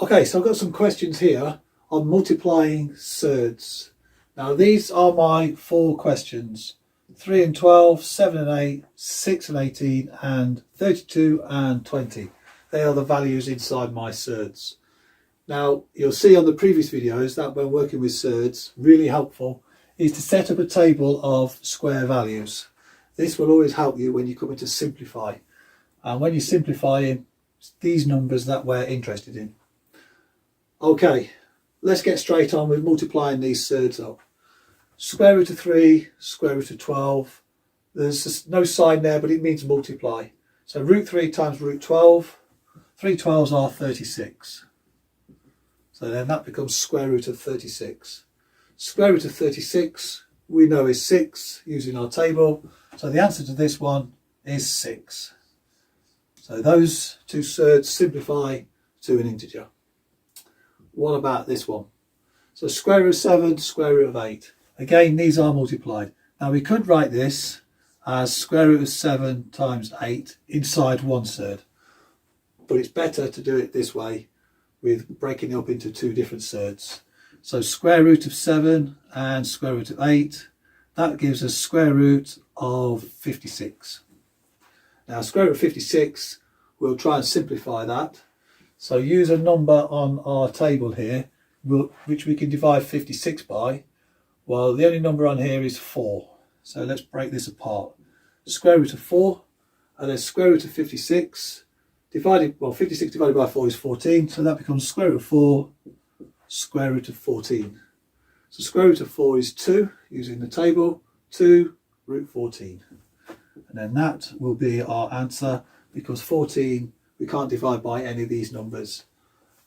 Okay, so I've got some questions here on multiplying surds. Now these are my 4 questions: 3 and 12, 7 and 8, 6 and 18, and 32 and 20. They are the values inside my surds. Now you'll see on the previous videos that when working with surds, really helpful is to set up a table of square values. This will always help you when you come in to simplify. And when you're simplifying, these numbers that we're interested in. Okay, let's get straight on with multiplying these surds up. Square root of 3, square root of 12. There's no sign there, but it means multiply. So root 3 times root 12. 3 12s are 36. So then that becomes square root of 36. Square root of 36 we know is 6 using our table. So the answer to this one is 6. So those 2 surds simplify to an integer. What about this one? So square root of 7, square root of 8. Again, these are multiplied. Now we could write this as square root of 7 times 8 inside one surd. But it's better to do it this way, with breaking it up into 2 different surds. So square root of 7 and square root of 8, that gives us square root of 56. Now square root of 56, we'll try and simplify that. So use a number on our table here, which we can divide 56 by. Well, the only number on here is 4. So let's break this apart. Square root of 4, and then square root of 56. 56 divided by 4 is 14, so that becomes square root of 4, square root of 14. So square root of 4 is 2, using the table, 2 root 14. And then that will be our answer, because 14 we can't divide by any of these numbers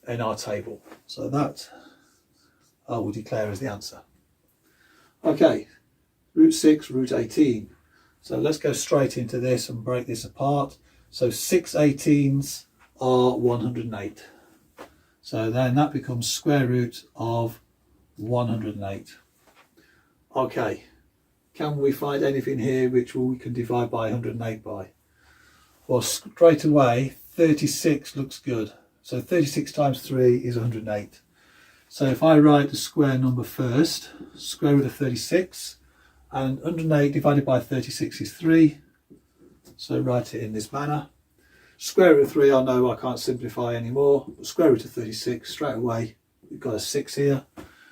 in our table. So that I will declare as the answer. Okay, root 6, root 18. So let's go straight into this and break this apart. So 6 18s are 108. So then that becomes square root of 108. Okay, can we find anything here which we can divide by 108 by? Well, straight away 36 looks good. So 36 times 3 is 108. So if I write the square number first, square root of 36, and 108 divided by 36 is 3. So write it in this manner. Square root of 3 I know I can't simplify anymore. But square root of 36, straight away we've got a 6 here.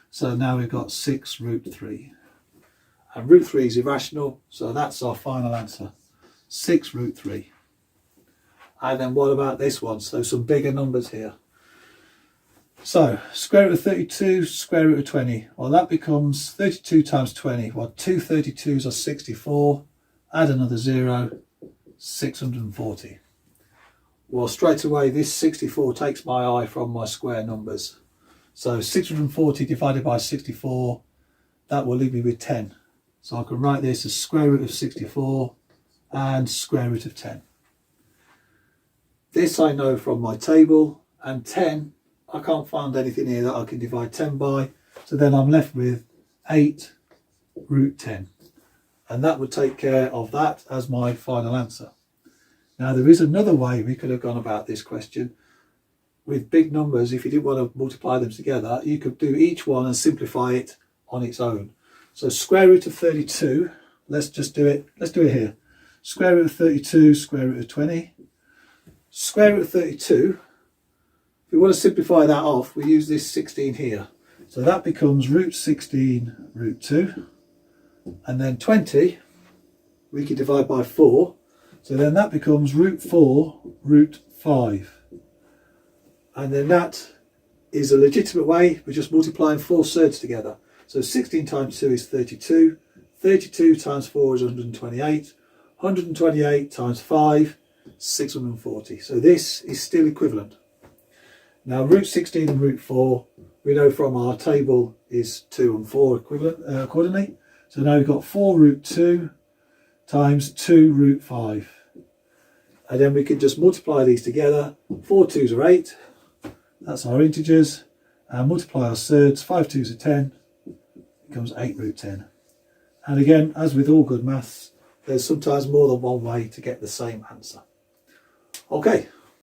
So now we've got 6 root 3. And root 3 is irrational, so that's our final answer. 6 root 3. And then what about this one? So some bigger numbers here. So square root of 32, square root of 20. Well, that becomes 32 times 20. Well, 2 32s are 64. Add another 0, 640. Well, straight away this 64 takes my eye from my square numbers. So 640 divided by 64, that will leave me with 10. So I can write this as square root of 64 and square root of 10. This I know from my table, and 10, I can't find anything here that I can divide 10 by, so then I'm left with 8 root 10. And that would take care of that as my final answer. Now there is another way we could have gone about this question. With big numbers, if you didn't want to multiply them together, you could do each one and simplify it on its own. So square root of 32, let's do it here. Square root of 32, square root of 20. Square root of 32, if we want to simplify that off, we use this 16 here. So that becomes root 16 root 2. And then 20, we can divide by 4. So then that becomes root 4 root 5. And then that is a legitimate way. We're just multiplying 4 surds together. So 16 times 2 is 32. 32 times 4 is 128. 128 times 5, 640. So this is still equivalent. Now root 16 and root 4, we know from our table is 2 and 4 equivalent accordingly. So now we've got 4 root 2 times 2 root 5. And then we can just multiply these together. 4 2s are 8. That's our integers. And multiply our surds. 5 2s are 10. Becomes 8 root 10. And again, as with all good maths, there's sometimes more than one way to get the same answer. Okay,